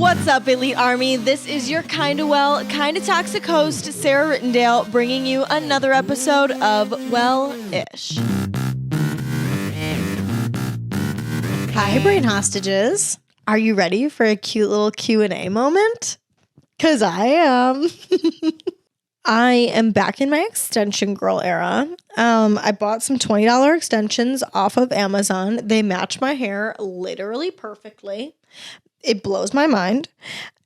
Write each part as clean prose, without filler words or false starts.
What's up, Elite Army? This is your kinda well, kinda toxic host, Sarah Rittendale, bringing you another episode of Wellish. Hi, brain hostages. Are you ready for a cute little Q&A moment? Because I am. I am back in my extension girl era. I bought some $20 extensions off of Amazon. They match my hair literally perfectly. It blows my mind.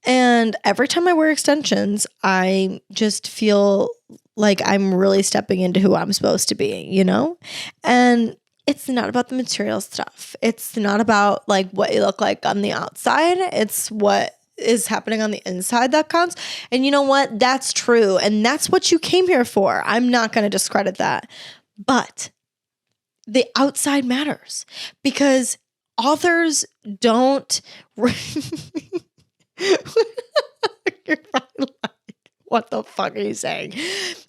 And every time I wear extensions, I just feel like I'm really stepping into who I'm supposed to be, you know? And it's not about the material stuff. It's not about like what you look like on the outside. It's what is happening on the inside that counts. And you know what? That's true. And that's what you came here for. I'm not going to discredit that. But the outside matters because authors don't. You're probably like, what the fuck are you saying?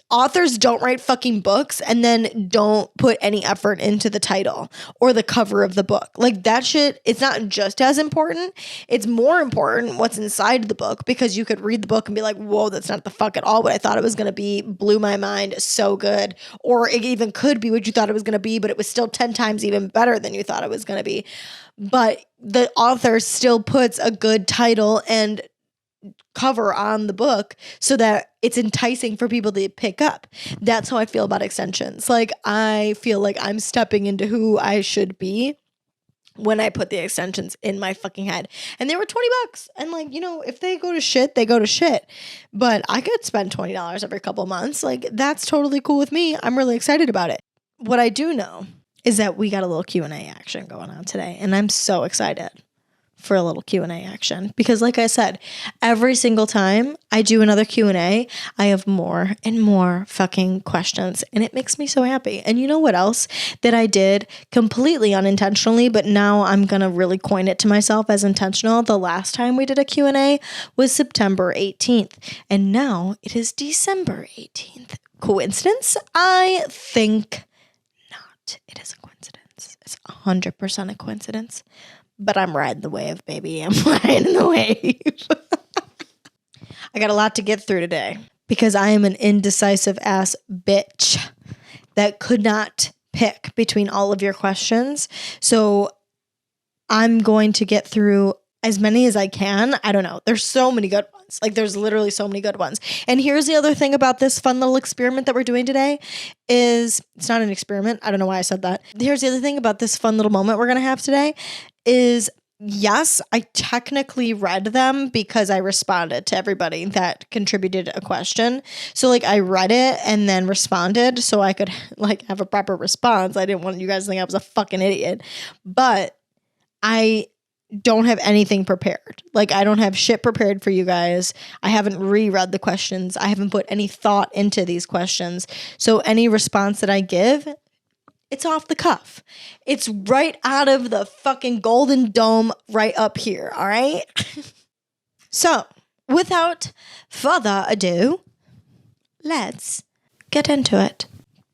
Authors don't write fucking books and then don't put any effort into the title or the cover of the book. Like that shit, it's not just as important. It's more important what's inside the book because you could read the book and be like, whoa, that's not the fuck at all what I thought it was going to be. Blew my mind. So good. Or it even could be what you thought it was going to be, but it was still 10 times even better than you thought it was going to be. But the author still puts a good title and cover on the book so that it's enticing for people to pick up. That's how I feel about extensions. Like I feel like I'm stepping into who I should be when I put the extensions in my fucking head. And they were $20. And like, you know, if they go to shit, they go to shit. But I could spend $20 every couple months. Like that's totally cool with me. I'm really excited about it. What I do know is that we got a little Q&A action going on today. And I'm so excited for a little Q&A action because like I said, every single time I do another Q&A, I have more and more fucking questions and it makes me so happy. And you know what else that I did completely unintentionally, but now I'm going to really coin it to myself as intentional. The last time we did a Q&A was September 18th and now it is December 18th. Coincidence? I think not. It is a coincidence. It's 100% a coincidence. But I'm riding the wave, baby. I'm riding the wave. I got a lot to get through today because I am an indecisive ass bitch that could not pick between all of your questions. So I'm going to get through as many as I can. I don't know. There's so many good ones. Like there's literally so many good ones. And here's the other thing about this fun little experiment that we're doing today is it's not an experiment. I don't know why I said that. Here's the other thing about this fun little moment we're going to have today is yes, I technically read them because I responded to everybody that contributed a question. So like I read it and then responded so I could like have a proper response. I didn't want you guys to think I was a fucking idiot. But I don't have anything prepared. Like I don't have shit prepared for you guys. I haven't reread the questions. I haven't put any thought into these questions. So any response that I give, it's off the cuff. It's right out of the fucking golden dome right up here, all right? So, without further ado, let's get into it.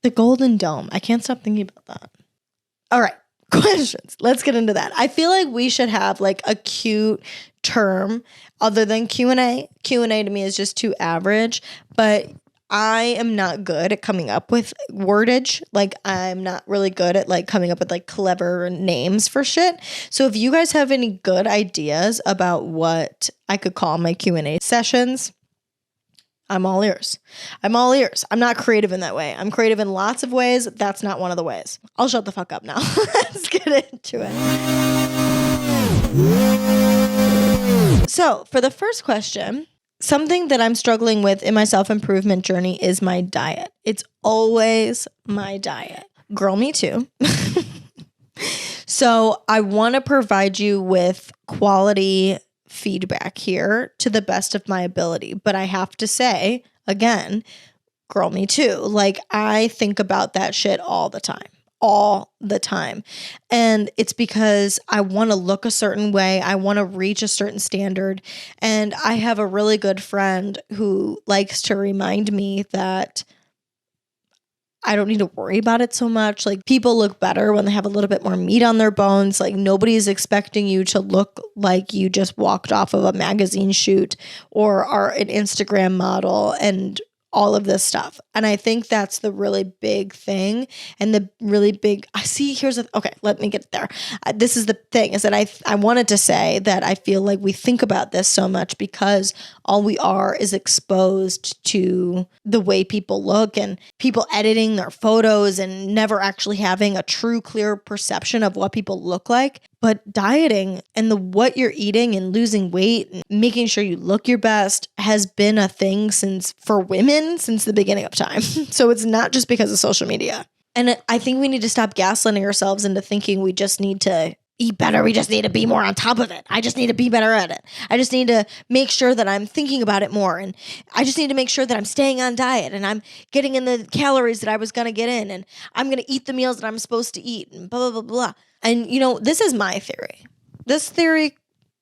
The golden dome. I can't stop thinking about that. All right, questions. Let's get into that. I feel like we should have like a cute term other than Q&A. Q&A to me is just too average, but I am not good at coming up with wordage. Like I'm not really good at like coming up with like clever names for shit. So if you guys have any good ideas about what I could call my Q&A sessions, I'm all ears. I'm all ears. I'm not creative in that way. I'm creative in lots of ways. That's not one of the ways. I'll shut the fuck up now. Let's get into it. So for the first question, something that I'm struggling with in my self-improvement journey is my diet. It's always my diet. Girl, me too. So I want to provide you with quality feedback here to the best of my ability. But I have to say, again, girl, me too. Like I think about that shit all the time. All the time. And it's because I want to look a certain way. I want to reach a certain standard. And I have a really good friend who likes to remind me that I don't need to worry about it so much. Like, people look better when they have a little bit more meat on their bones. Like, nobody's expecting you to look like you just walked off of a magazine shoot or are an Instagram model and all of this stuff. And I think that's the really big thing. And the really big, okay, let me get there. This is the thing, is that I wanted to say that I feel like we think about this so much because all we are is exposed to the way people look and people editing their photos and never actually having a true, clear perception of what people look like. But dieting and what you're eating and losing weight and making sure you look your best has been a thing for women since the beginning of time. So it's not just because of social media. And I think we need to stop gaslighting ourselves into thinking we just need to eat better. We just need to be more on top of it. I just need to be better at it. I just need to make sure that I'm thinking about it more. And I just need to make sure that I'm staying on diet and I'm getting in the calories that I was going to get in. And I'm going to eat the meals that I'm supposed to eat and blah, blah, blah, blah. And, this is my theory. This theory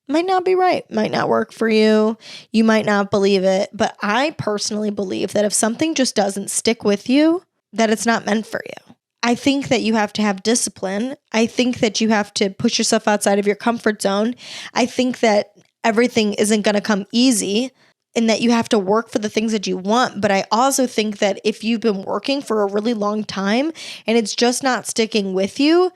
might not be right, might not work for you. You might not believe it. But I personally believe that if something just doesn't stick with you, that it's not meant for you. I think that you have to have discipline. I think that you have to push yourself outside of your comfort zone. I think that everything isn't going to come easy and that you have to work for the things that you want. But I also think that if you've been working for a really long time and it's just not sticking with you,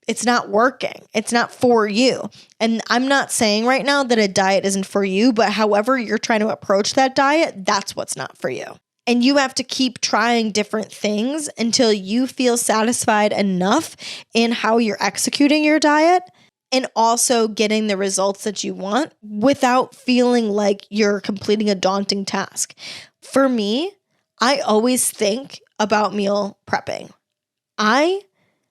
it's not working. It's not for you. And I'm not saying right now that a diet isn't for you, but however you're trying to approach that diet, that's what's not for you. And you have to keep trying different things until you feel satisfied enough in how you're executing your diet and also getting the results that you want without feeling like you're completing a daunting task. For me, I always think about meal prepping. I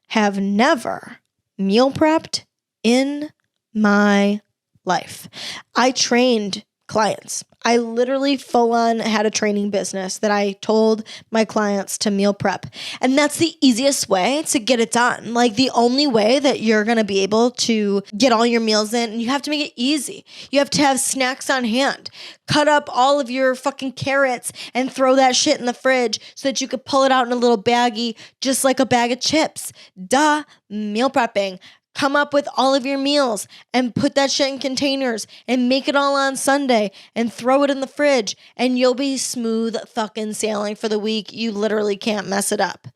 have never meal prepped in my life. I trained clients. I literally full on had a training business that I told my clients to meal prep. And that's the easiest way to get it done. Like, the only way that you're going to be able to get all your meals in, and you have to make it easy. You have to have snacks on hand. Cut up all of your fucking carrots and throw that shit in the fridge so that you could pull it out in a little baggie, just like a bag of chips. Duh, meal prepping. Come up with all of your meals and put that shit in containers and make it all on Sunday and throw it in the fridge and you'll be smooth fucking sailing for the week. You literally can't mess it up.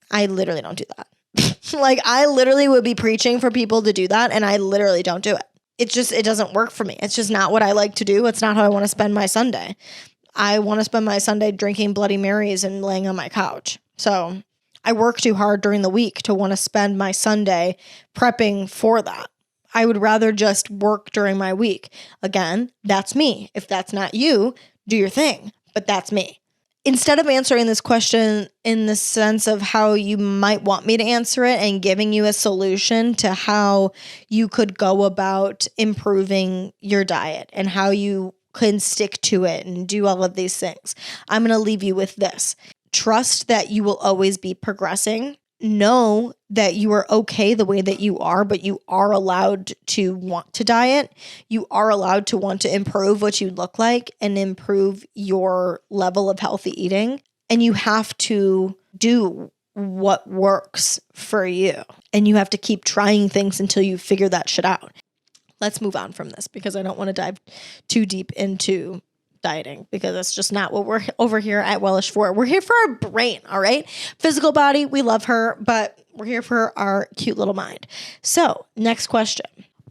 I literally don't do that. Like, I literally would be preaching for people to do that and I literally don't do it. It doesn't work for me. It's just not what I like to do. It's not how I want to spend my Sunday. I want to spend my Sunday drinking Bloody Marys and laying on my couch. So I work too hard during the week to want to spend my Sunday prepping for that. I would rather just work during my week. Again, that's me. If that's not you, do your thing. But that's me. Instead of answering this question in the sense of how you might want me to answer it and giving you a solution to how you could go about improving your diet and how you can stick to it and do all of these things, I'm going to leave you with this. Trust that you will always be progressing. Know that you are okay the way that you are, but you are allowed to want to diet. You are allowed to want to improve what you look like and improve your level of healthy eating. And you have to do what works for you. And you have to keep trying things until you figure that shit out. Let's move on from this because I don't want to dive too deep into dieting because that's just not what we're over here at Wellish for. We're here for our brain, all right? Physical body, we love her, but we're here for our cute little mind. So, next question.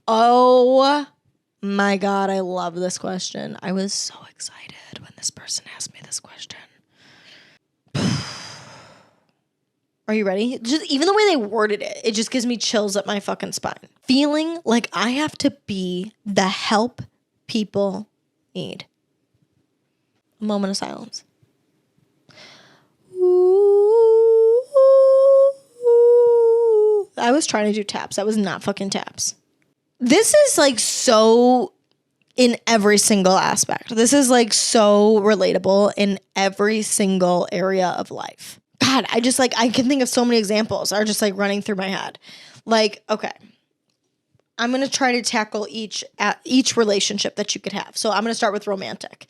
Oh my God, I love this question. I was so excited when this person asked me this question. Are you ready? Just even the way they worded it, it just gives me chills up my fucking spine. Feeling like I have to be the help people need. A moment of silence. I was trying to do taps. That was not fucking taps. This is like so in every single aspect. This is like so relatable in every single area of life. God, I can think of so many examples are just like running through my head. Like, okay, I'm going to try to tackle each relationship that you could have. So I'm going to start with romantic.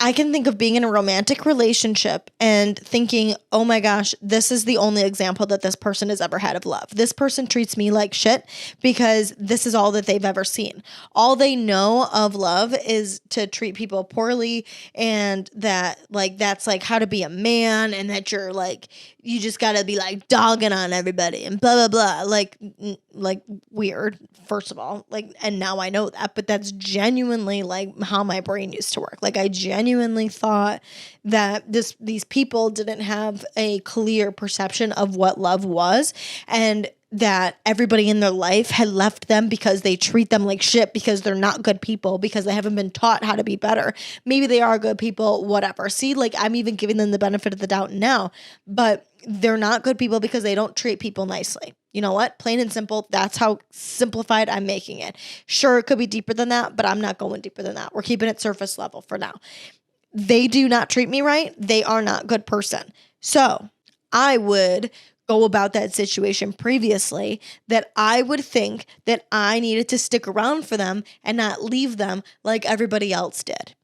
I can think of being in a romantic relationship and thinking, oh my gosh, this is the only example that this person has ever had of love. This person treats me like shit because this is all that they've ever seen. All they know of love is to treat people poorly, and that like that's like how to be a man, and that you're like you just gotta be like dogging on everybody and blah blah blah. Like weird, first of all. Like, and now I know that, but that's genuinely like how my brain used to work. Like I genuinely thought that these people didn't have a clear perception of what love was, and that everybody in their life had left them because they treat them like shit, because they're not good people, because they haven't been taught how to be better. Maybe they are good people, whatever. See, like I'm even giving them the benefit of the doubt now, but they're not good people because they don't treat people nicely. You know what? Plain and simple. That's how simplified I'm making it. Sure, it could be deeper than that, but I'm not going deeper than that. We're keeping it surface level for now. They do not treat me right. They are not a good person. So I would go about that situation previously, that I would think that I needed to stick around for them and not leave them like everybody else did.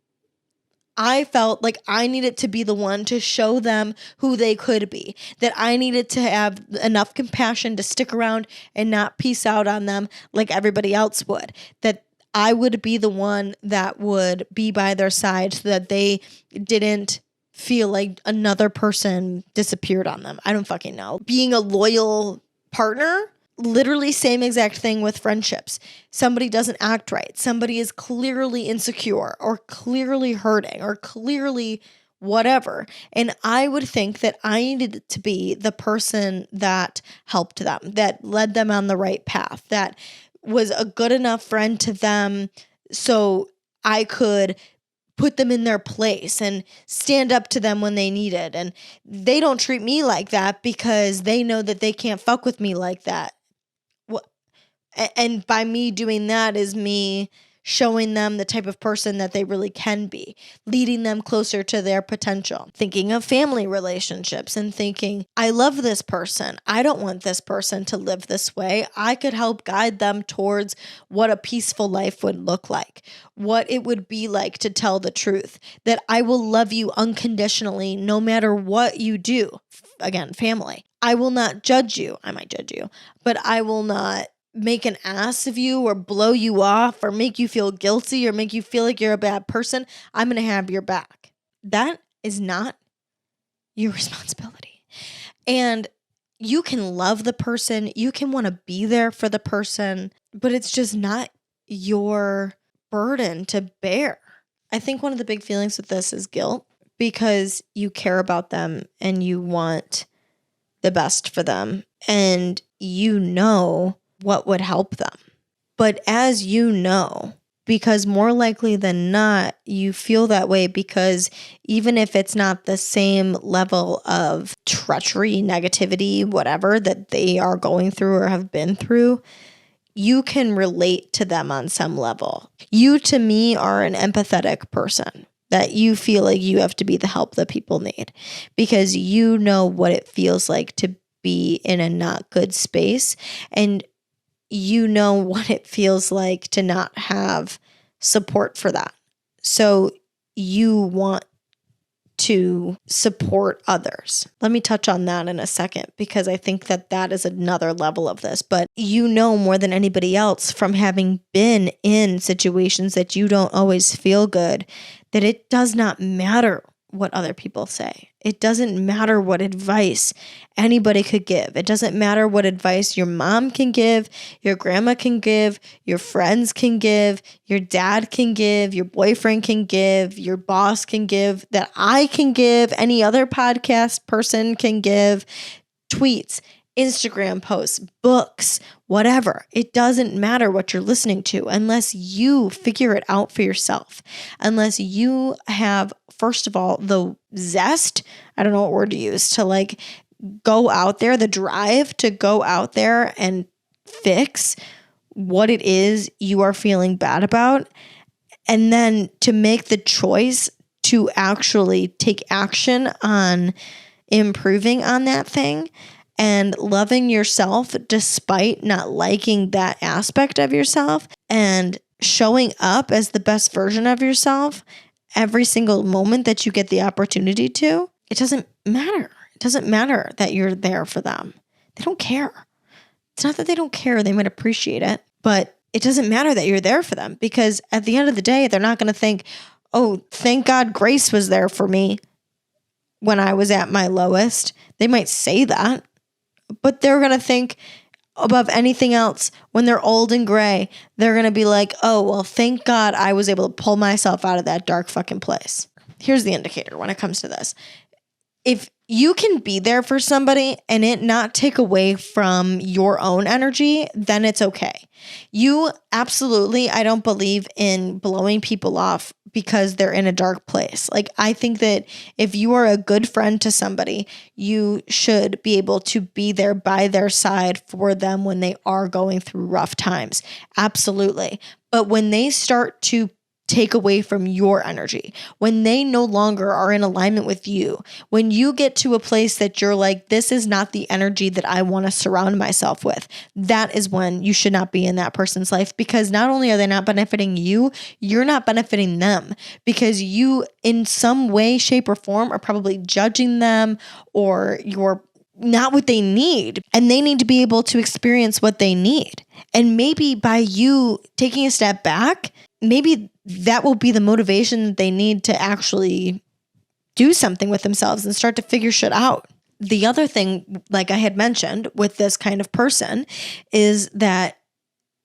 I felt like I needed to be the one to show them who they could be, that I needed to have enough compassion to stick around and not peace out on them like everybody else would, that I would be the one that would be by their side so that they didn't feel like another person disappeared on them. I don't fucking know. Being a loyal partner, literally same exact thing with friendships. Somebody doesn't act right. Somebody is clearly insecure or clearly hurting or clearly whatever. And I would think that I needed to be the person that helped them, that led them on the right path, that was a good enough friend to them so I could put them in their place and stand up to them when they need it. And they don't treat me like that because they know that they can't fuck with me like that. And by me doing that is me showing them the type of person that they really can be, leading them closer to their potential. Thinking of family relationships and thinking, I love this person. I don't want this person to live this way. I could help guide them towards what a peaceful life would look like, what it would be like to tell the truth, that I will love you unconditionally no matter what you do. Again, family. I will not judge you. I might judge you, but I will not make an ass of you or blow you off or make you feel guilty or make you feel like you're a bad person. I'm going to have your back. That is not your responsibility. And you can love the person, you can want to be there for the person, but it's just not your burden to bear. I think one of the big feelings with this is guilt, because you care about them and you want the best for them and you know what would help them. But as you know, because more likely than not, you feel that way because even if it's not the same level of treachery, negativity, whatever that they are going through or have been through, you can relate to them on some level. You, to me, are an empathetic person, that you feel like you have to be the help that people need because you know what it feels like to be in a not good space, and you know what it feels like to not have support for that. So you want to support others. Let me touch on that in a second, because I think that that is another level of this. But you know more than anybody else from having been in situations that you don't always feel good, that it does not matter what other people say. It doesn't matter what advice anybody could give. It doesn't matter what advice your mom can give, your grandma can give, your friends can give, your dad can give, your boyfriend can give, your boss can give, that I can give, any other podcast person can give, tweets, Instagram posts, books, whatever. It doesn't matter what you're listening to unless you figure it out for yourself. Unless you have, first of all, the zest, I don't know what word to use, to like go out there, the drive to go out there and fix what it is you are feeling bad about. And then to make the choice to actually take action on improving on that thing and loving yourself despite not liking that aspect of yourself, and showing up as the best version of yourself every single moment that you get the opportunity to, it doesn't matter. It doesn't matter that you're there for them. They don't care. It's not that they don't care. They might appreciate it, but it doesn't matter that you're there for them, because at the end of the day, they're not going to think, oh, thank God Grace was there for me when I was at my lowest. They might say that, but they're going to think above anything else, when they're old and gray, they're going to be like, oh, well, thank God I was able to pull myself out of that dark fucking place. Here's the indicator when it comes to this. If you can be there for somebody and it not take away from your own energy, then it's okay. You absolutely, I don't believe in blowing people off because they're in a dark place. Like, I think that if you are a good friend to somebody, you should be able to be there by their side for them when they are going through rough times. Absolutely. But when they start to take away from your energy, when they no longer are in alignment with you, when you get to a place that you're like, this is not the energy that I want to surround myself with, that is when you should not be in that person's life, because not only are they not benefiting you, you're not benefiting them, because you in some way, shape, or form are probably judging them, or you're not what they need, and they need to be able to experience what they need. And maybe by you taking a step back, maybe that will be the motivation that they need to actually do something with themselves and start to figure shit out. The other thing, like I had mentioned with this kind of person, is that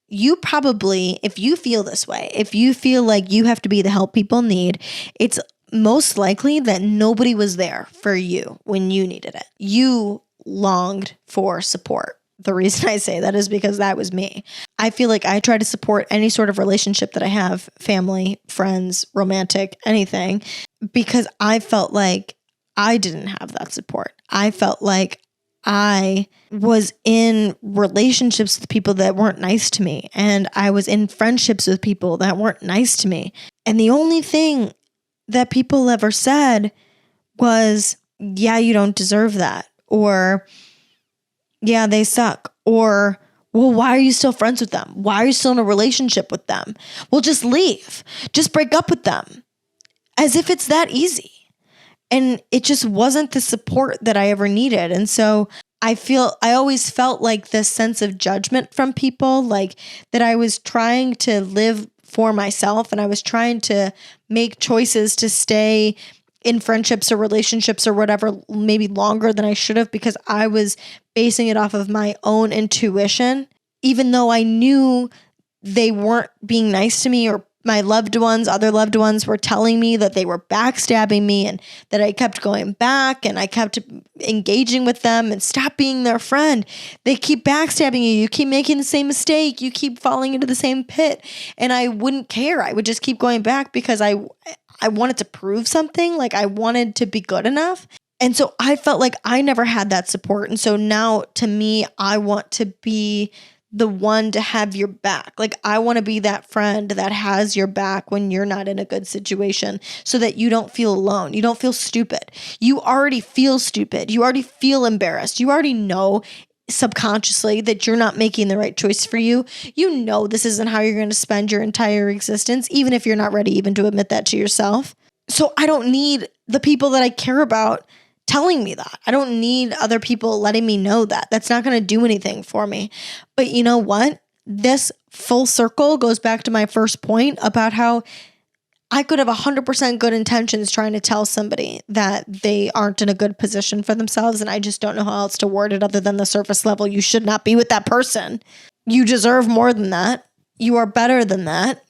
you probably, if you feel this way, if you feel like you have to be the help people need, it's most likely that nobody was there for you when you needed it. You longed for support. The reason I say that is because that was me. I feel like I try to support any sort of relationship that I have, family, friends, romantic, anything, because I felt like I didn't have that support. I felt like I was in relationships with people that weren't nice to me, and I was in friendships with people that weren't nice to me. And the only thing that people ever said was, yeah, you don't deserve that, or yeah, they suck, or well, why are you still friends with them? Why are you still in a relationship with them? Well, just leave. Just break up with them. As if it's that easy. And it just wasn't the support that I ever needed. And so I always felt like this sense of judgment from people, like that I was trying to live for myself, and I was trying to make choices to stay in friendships or relationships or whatever, maybe longer than I should have, because I was basing it off of my own intuition, even though I knew they weren't being nice to me, or my loved ones, other loved ones were telling me that they were backstabbing me, and that I kept going back and I kept engaging with them and stop being their friend. They keep backstabbing you. You keep making the same mistake. You keep falling into the same pit. And I wouldn't care. I would just keep going back because I wanted to prove something. Like, I wanted to be good enough. And so I felt like I never had that support. And so now, to me, I want to be the one to have your back. Like, I want to be that friend that has your back when you're not in a good situation, so that you don't feel alone. You don't feel stupid. You already feel stupid. You already feel embarrassed. You already know subconsciously that you're not making the right choice for you. You know this isn't how you're going to spend your entire existence, even if you're not ready even to admit that to yourself. So I don't need the people that I care about telling me that. I don't need other people letting me know that. That's not going to do anything for me. But you know what? This full circle goes back to my first point about how I could have 100% good intentions trying to tell somebody that they aren't in a good position for themselves, and I just don't know how else to word it other than the surface level. You should not be with that person. You deserve more than that. You are better than that.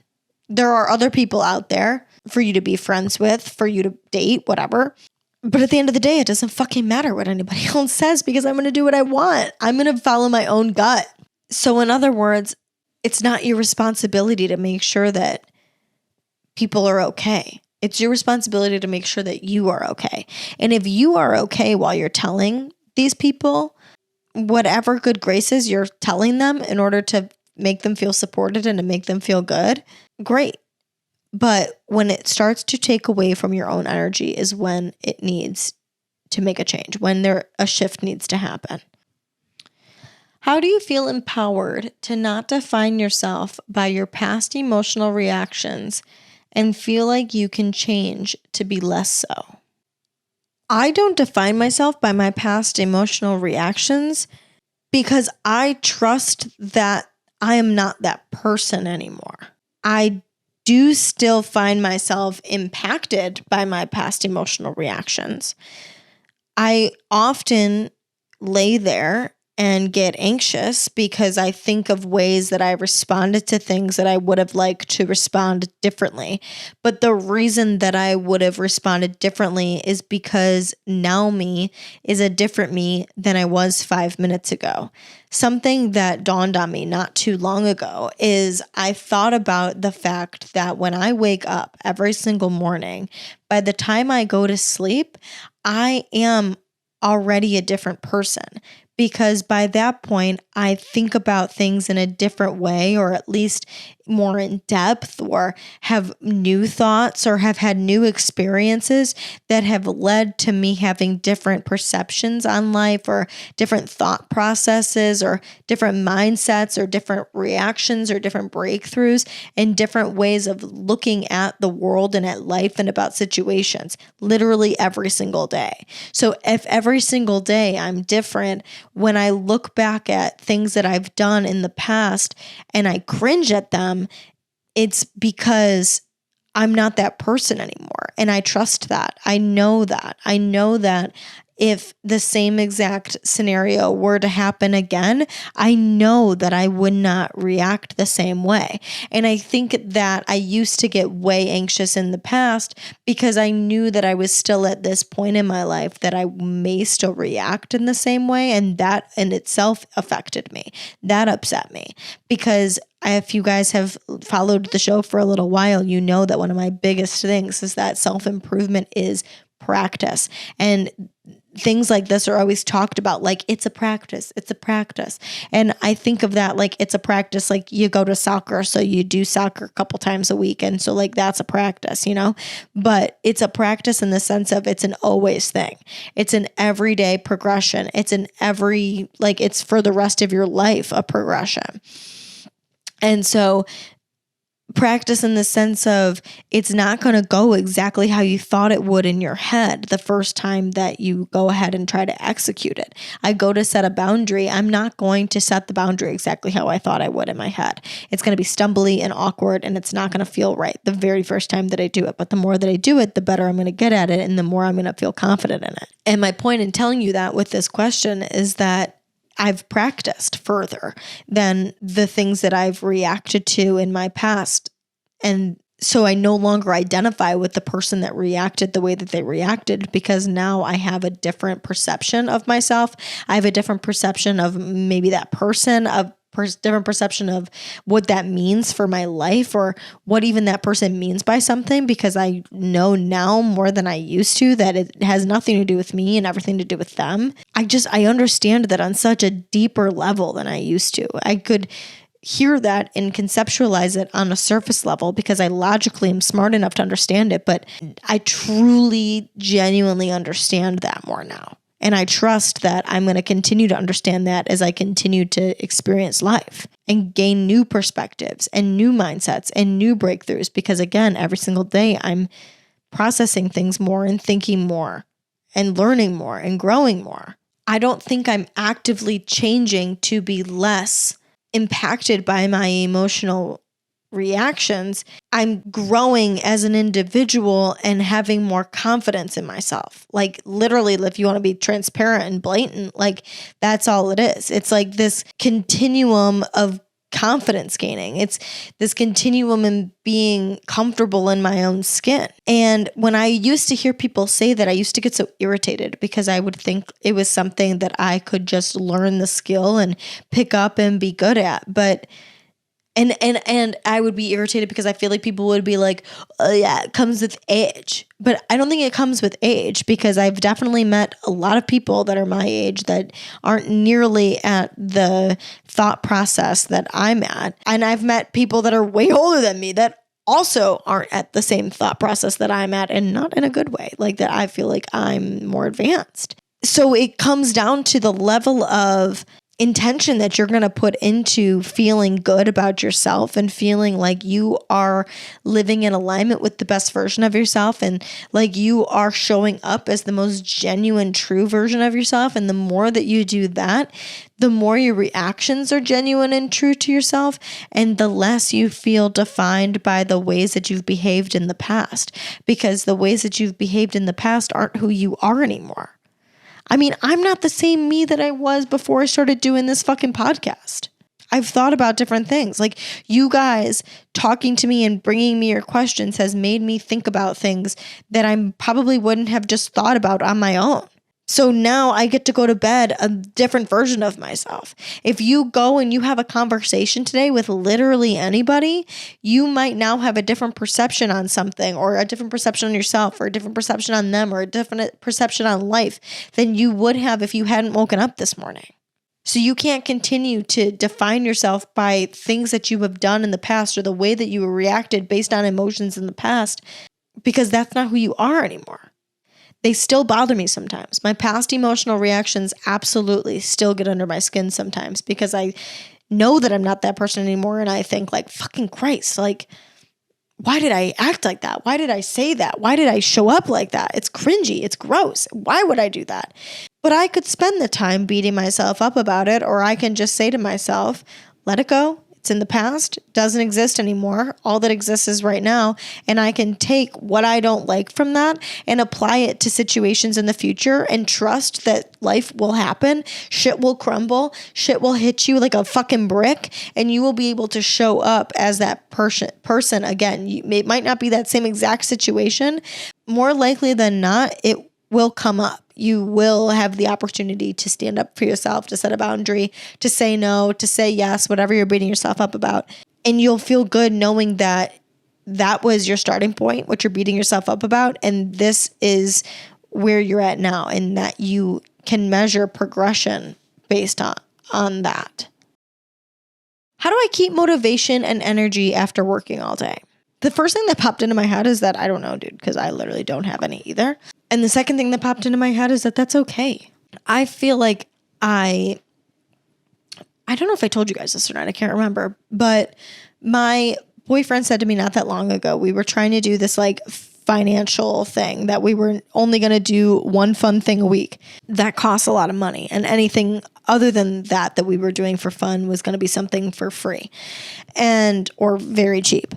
There are other people out there for you to be friends with, for you to date, whatever. But at the end of the day, it doesn't fucking matter what anybody else says, because I'm going to do what I want. I'm going to follow my own gut. So in other words, it's not your responsibility to make sure that people are okay. It's your responsibility to make sure that you are okay. And if you are okay while you're telling these people whatever good graces you're telling them in order to make them feel supported and to make them feel good, great. But when it starts to take away from your own energy is when it needs to make a change, when a shift needs to happen. How do you feel empowered to not define yourself by your past emotional reactions and feel like you can change to be less so. I don't define myself by my past emotional reactions because I trust that I am not that person anymore. I do still find myself impacted by my past emotional reactions. I often lay there and get anxious because I think of ways that I responded to things that I would have liked to respond differently. But the reason that I would have responded differently is because now me is a different me than I was 5 minutes ago. Something that dawned on me not too long ago is I thought about the fact that when I wake up every single morning, by the time I go to sleep, I am already a different person. Because by that point, I think about things in a different way, or at least more in depth, or have new thoughts or have had new experiences that have led to me having different perceptions on life, or different thought processes, or different mindsets, or different reactions, or different breakthroughs, and different ways of looking at the world and at life and about situations, literally every single day. So if every single day I'm different, when I look back at things that I've done in the past and I cringe at them, it's because I'm not that person anymore. And I trust that. I know that. I know that if the same exact scenario were to happen again, I know that I would not react the same way. And I think that I used to get way anxious in the past because I knew that I was still at this point in my life that I may still react in the same way. And that in itself affected me. That upset me because if you guys have followed the show for a little while, you know that one of my biggest things is that self-improvement is practice. And things like this are always talked about like it's a practice. And I think of that like it's a practice, like you go to soccer, so you do soccer a couple times a week. And so like that's a practice, but it's a practice in the sense of it's an always thing. It's an everyday progression. It's it's for the rest of your life, a progression. And so practice in the sense of it's not going to go exactly how you thought it would in your head the first time that you go ahead and try to execute it. I go to set a boundary. I'm not going to set the boundary exactly how I thought I would in my head. It's going to be stumbly and awkward, and it's not going to feel right the very first time that I do it. But the more that I do it, the better I'm going to get at it, and the more I'm going to feel confident in it. And my point in telling you that with this question is that I've practiced further than the things that I've reacted to in my past. And so I no longer identify with the person that reacted the way that they reacted because now I have a different perception of myself. I have a different perception of maybe that person, different perception of what that means for my life or what even that person means by something, because I know now more than I used to that it has nothing to do with me and everything to do with them. I understand that on such a deeper level than I used to. I could hear that and conceptualize it on a surface level because I logically am smart enough to understand it, but I truly, genuinely understand that more now. And I trust that I'm going to continue to understand that as I continue to experience life and gain new perspectives and new mindsets and new breakthroughs. Because again, every single day I'm processing things more and thinking more and learning more and growing more. I don't think I'm actively changing to be less impacted by my emotional reactions. I'm growing as an individual and having more confidence in myself. Like literally, if you want to be transparent and blatant, like that's all it is. It's like this continuum of confidence gaining. It's this continuum in being comfortable in my own skin. And when I used to hear people say that, I used to get so irritated because I would think it was something that I could just learn the skill and pick up and be good at. But And I would be irritated because I feel like people would be like, oh yeah, it comes with age. But I don't think it comes with age because I've definitely met a lot of people that are my age that aren't nearly at the thought process that I'm at. And I've met people that are way older than me that also aren't at the same thought process that I'm at, and not in a good way, like that I feel like I'm more advanced. So it comes down to the level of intention that you're going to put into feeling good about yourself and feeling like you are living in alignment with the best version of yourself and like you are showing up as the most genuine, true version of yourself. And the more that you do that, the more your reactions are genuine and true to yourself, and the less you feel defined by the ways that you've behaved in the past, because the ways that you've behaved in the past aren't who you are anymore. I mean, I'm not the same me that I was before I started doing this fucking podcast. I've thought about different things. Like you guys talking to me and bringing me your questions has made me think about things that I probably wouldn't have just thought about on my own. So now I get to go to bed a different version of myself. If you go and you have a conversation today with literally anybody, you might now have a different perception on something, or a different perception on yourself, or a different perception on them, or a different perception on life than you would have if you hadn't woken up this morning. So you can't continue to define yourself by things that you have done in the past or the way that you reacted based on emotions in the past, because that's not who you are anymore. They still bother me sometimes. My past emotional reactions absolutely still get under my skin sometimes, because I know that I'm not that person anymore. And I think like, fucking Christ, like, why did I act like that? Why did I say that? Why did I show up like that? It's cringy. It's gross. Why would I do that? But I could spend the time beating myself up about it, or I can just say to myself, let it go. It's in the past, doesn't exist anymore. All that exists is right now. And I can take what I don't like from that and apply it to situations in the future and trust that life will happen. Shit will crumble. Shit will hit you like a fucking brick. And you will be able to show up as that person again. It might not be that same exact situation. More likely than not, it will come up. You will have the opportunity to stand up for yourself, to set a boundary, to say no, to say yes, whatever you're beating yourself up about. And you'll feel good knowing that that was your starting point, what you're beating yourself up about. And this is where you're at now, and that you can measure progression based on that. How do I keep motivation and energy after working all day? The first thing that popped into my head is that I don't know, dude, because I literally don't have any either. And the second thing that popped into my head is that that's okay. I feel like I don't know if I told you guys this or not. I can't remember. But my boyfriend said to me not that long ago, we were trying to do this like financial thing that we were only going to do one fun thing a week. That costs a lot of money. And anything other than that we were doing for fun was going to be something for free or very cheap.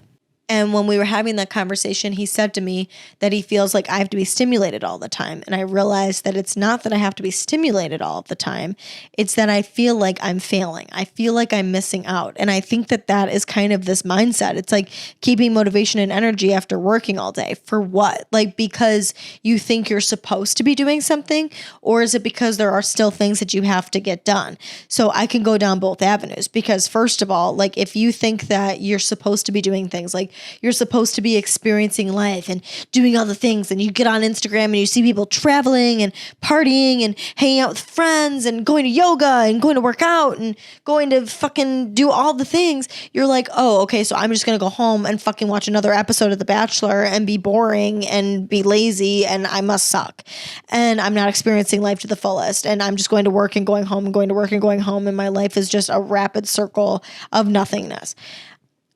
And when we were having that conversation, he said to me that he feels like I have to be stimulated all the time. And I realized that it's not that I have to be stimulated all the time. It's that I feel like I'm failing. I feel like I'm missing out. And I think that that is kind of this mindset. It's like keeping motivation and energy after working all day. For what? Like because you think you're supposed to be doing something? Or is it because there are still things that you have to get done? So I can go down both avenues, because first of all, like if you think that you're supposed to be doing things, like you're supposed to be experiencing life and doing all the things, and you get on Instagram and you see people traveling and partying and hanging out with friends and going to yoga and going to work out and going to fucking do all the things, you're like, oh, okay, so I'm just going to go home and fucking watch another episode of The Bachelor and be boring and be lazy, and I must suck. And I'm not experiencing life to the fullest, and I'm just going to work and going home and going to work and going home, and my life is just a rapid circle of nothingness.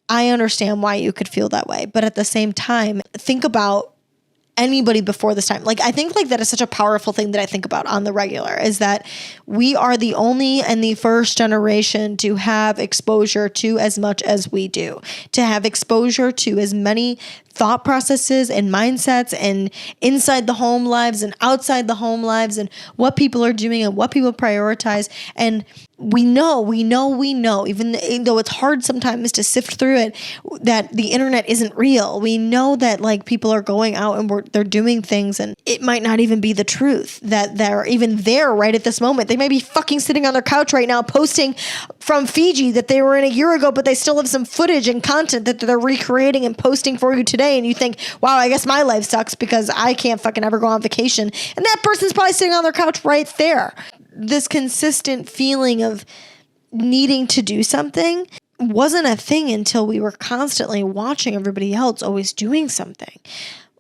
I understand why you could feel that way. But at the same time, think about anybody before this time. Like, I think like that is such a powerful thing that I think about on the regular, is that we are the only and the first generation to have exposure to as much as we do, to have exposure to as many thought processes and mindsets and inside the home lives and outside the home lives and what people are doing and what people prioritize. And we know, even though it's hard sometimes to sift through it, that the internet isn't real. We know that like people are going out and they're doing things, and it might not even be the truth, that they're even there right at this moment. They may be fucking sitting on their couch right now posting from Fiji that they were in a year ago, but they still have some footage and content that they're recreating and posting for you today. And you think, wow, I guess my life sucks because I can't fucking ever go on vacation. And that person's probably sitting on their couch right there. This consistent feeling of needing to do something wasn't a thing until we were constantly watching everybody else always doing something.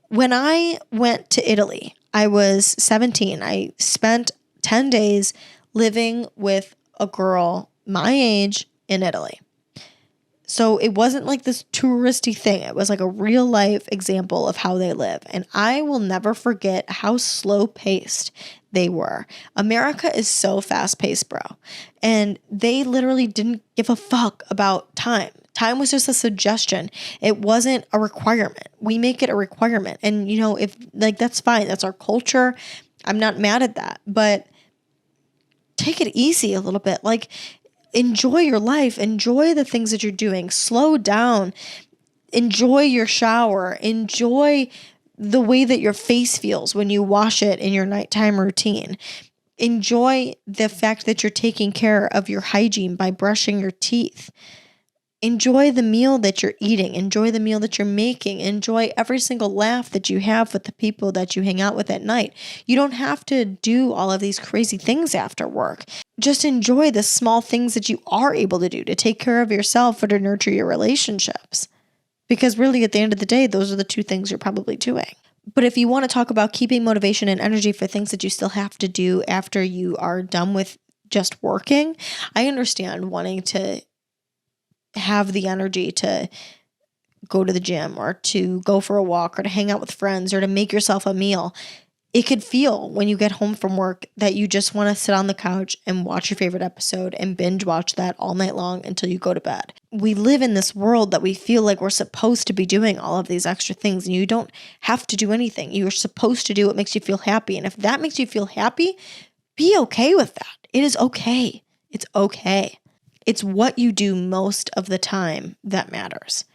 When I went to Italy, I was 17. I spent 10 days living with a girl my age in Italy. So it wasn't like this touristy thing. It was like a real life example of how they live. And I will never forget how slow paced they were. America is so fast paced, bro. And they literally didn't give a fuck about time. Time was just a suggestion. It wasn't a requirement. We make it a requirement. And you know, if like, that's fine. That's our culture. I'm not mad at that, but take it easy a little bit. Like, enjoy your life. Enjoy the things that you're doing. Slow down. Enjoy your shower. Enjoy the way that your face feels when you wash it in your nighttime routine. Enjoy the fact that you're taking care of your hygiene by brushing your teeth. Enjoy the meal that you're eating. Enjoy the meal that you're making. Enjoy every single laugh that you have with the people that you hang out with at night. You don't have to do all of these crazy things after work. Just enjoy the small things that you are able to do to take care of yourself or to nurture your relationships. Because really, at the end of the day, those are the two things you're probably doing. But if you want to talk about keeping motivation and energy for things that you still have to do after you are done with just working, I understand wanting to have the energy to go to the gym or to go for a walk or to hang out with friends or to make yourself a meal. It could feel when you get home from work that you just want to sit on the couch and watch your favorite episode and binge watch that all night long until you go to bed. We live in this world that we feel like we're supposed to be doing all of these extra things, and you don't have to do anything. You're supposed to do what makes you feel happy. And if that makes you feel happy, be okay with that. It is okay. It's okay. It's what you do most of the time that matters.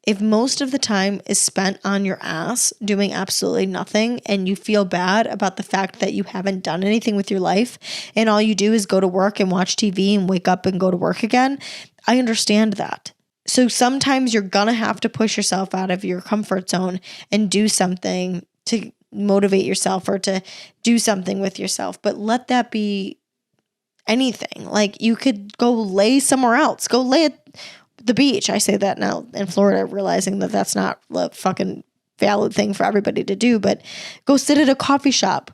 If most of the time is spent on your ass doing absolutely nothing and you feel bad about the fact that you haven't done anything with your life and all you do is go to work and watch TV and wake up and go to work again, I understand that. So sometimes you're gonna have to push yourself out of your comfort zone and do something to motivate yourself or to do something with yourself. But let that be anything. Like, you could go lay somewhere else. Go lay at the beach. I say that now in Florida, realizing that that's not a fucking valid thing for everybody to do, but go sit at a coffee shop.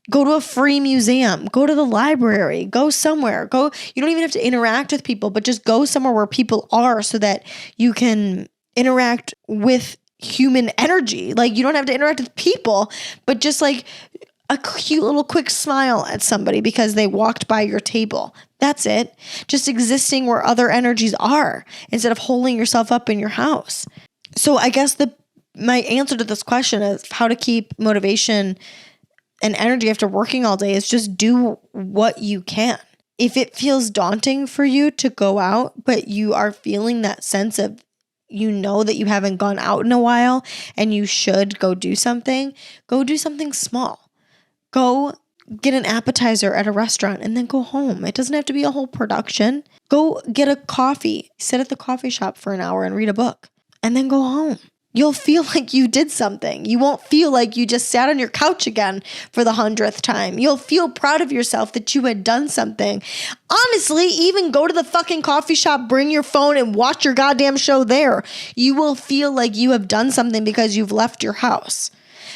Go to a free museum. Go to the library. Go somewhere. You don't even have to interact with people, but just go somewhere where people are so that you can interact with human energy. Like, you don't have to interact with people, but just like a cute little quick smile at somebody because they walked by your table. That's it. Just existing where other energies are instead of holding yourself up in your house. So I guess my answer to this question of how to keep motivation and energy after working all day is just do what you can. If it feels daunting for you to go out, but you are feeling that sense of, you know, that you haven't gone out in a while and you should go do something small. Go get an appetizer at a restaurant and then go home. It doesn't have to be a whole production. Go get a coffee, sit at the coffee shop for an hour and read a book, and then go home. You'll feel like you did something. You won't feel like you just sat on your couch again for the 100th time. You'll feel proud of yourself that you had done something. Honestly, even go to the fucking coffee shop, bring your phone and watch your goddamn show there. You will feel like you have done something because you've left your house.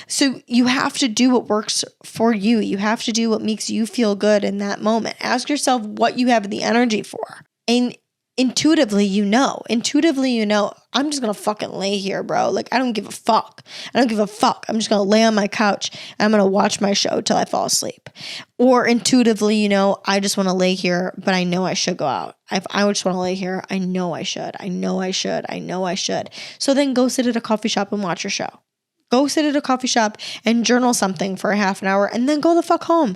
So you have to do what works for you. You have to do what makes you feel good in that moment. Ask yourself what you have the energy for. And intuitively, you know, I'm just going to fucking lay here, bro. Like, I don't give a fuck. I'm just going to lay on my couch and I'm going to watch my show till I fall asleep. Or intuitively, you know, I just want to lay here, but I know I should go out. If I just want to lay here, I know I should. So then go sit at a coffee shop and watch your show. Go sit at a coffee shop and journal something for a half an hour and then go the fuck home.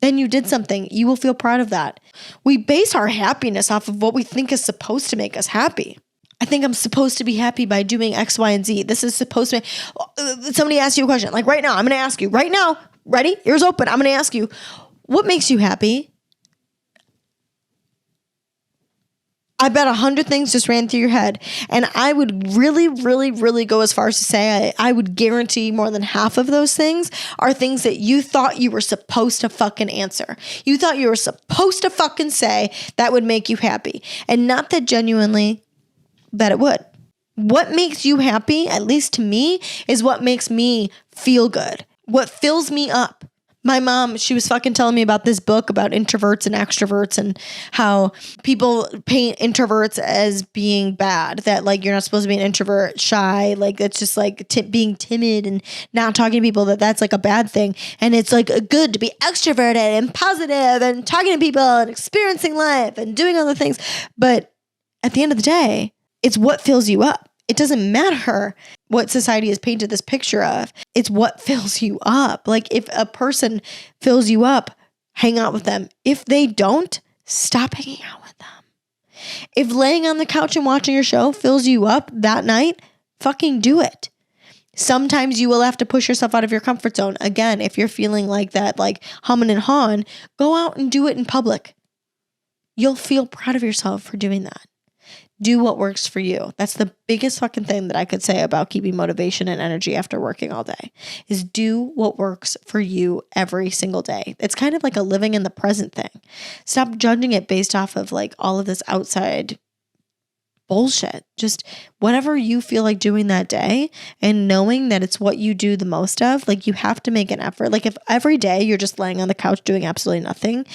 Then you did something. You will feel proud of that. We base our happiness off of what we think is supposed to make us happy. I think I'm supposed to be happy by doing X, Y, and Z. This is supposed to be... Somebody asks you a question. Like right now, I'm going to ask you. Right now, ready? Ears open. I'm going to ask you, what makes you happy? I bet 100 things just ran through your head. And I would really, really, really go as far as to say I would guarantee more than half of those things are things that you thought you were supposed to fucking answer. You thought you were supposed to fucking say that would make you happy. And not that genuinely that it would. What makes you happy, at least to me, is what makes me feel good. What fills me up. My mom, she was fucking telling me about this book about introverts and extroverts and how people paint introverts as being bad, that like you're not supposed to be an introvert, shy, like it's just like being timid and not talking to people, that's like a bad thing. And it's like good to be extroverted and positive and talking to people and experiencing life and doing other things. But at the end of the day, it's what fills you up. It doesn't matter what society has painted this picture of. It's what fills you up. Like if a person fills you up, hang out with them. If they don't, stop hanging out with them. If laying on the couch and watching your show fills you up that night, fucking do it. Sometimes you will have to push yourself out of your comfort zone. Again, if you're feeling like that, like humming and hawing, go out and do it in public. You'll feel proud of yourself for doing that. Do what works for you. That's the biggest fucking thing that I could say about keeping motivation and energy after working all day, is do what works for you every single day. It's kind of like a living in the present thing. Stop judging it based off of like all of this outside bullshit. Just whatever you feel like doing that day, and knowing that it's what you do the most of. Like you have to make an effort. Like if every day you're just laying on the couch doing absolutely nothing,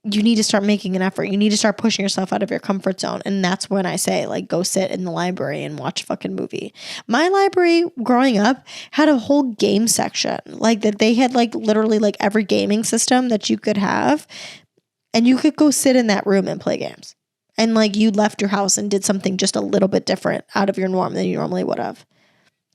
you need to start making an effort. You need to start pushing yourself out of your comfort zone. And that's when I say, like, go sit in the library and watch a fucking movie. My library growing up had a whole game section. Like that they had like literally like every gaming system that you could have. And you could go sit in that room and play games. And like you left your house and did something just a little bit different out of your norm than you normally would have.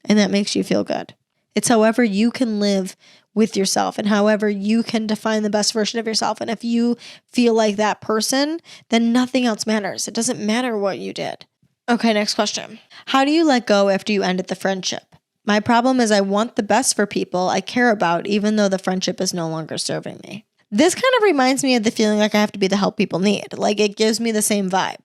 And that makes you feel good. It's however you can live with yourself and however you can define the best version of yourself. And if you feel like that person, then nothing else matters. It doesn't matter what you did. Okay, next question. How do you let go after you ended the friendship? My problem is I want the best for people I care about, even though the friendship is no longer serving me. This kind of reminds me of the feeling like I have to be the help people need. Like it gives me the same vibe.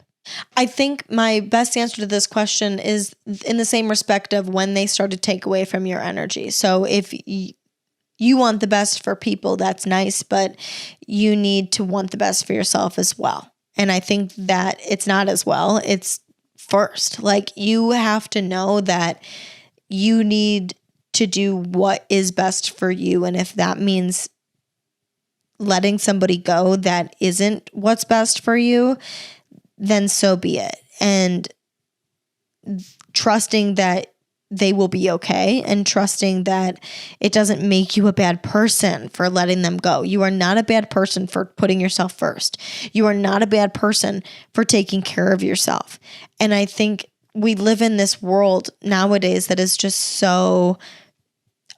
I think my best answer to this question is in the same respect of when they start to take away from your energy. So if you want the best for people, that's nice, but you need to want the best for yourself as well. And I think that it's not as well. It's first. Like you have to know that you need to do what is best for you. And if that means letting somebody go that isn't what's best for you, then so be it. And trusting that they will be okay, and trusting that it doesn't make you a bad person for letting them go. You are not a bad person for putting yourself first. You are not a bad person for taking care of yourself. And I think we live in this world nowadays that is just so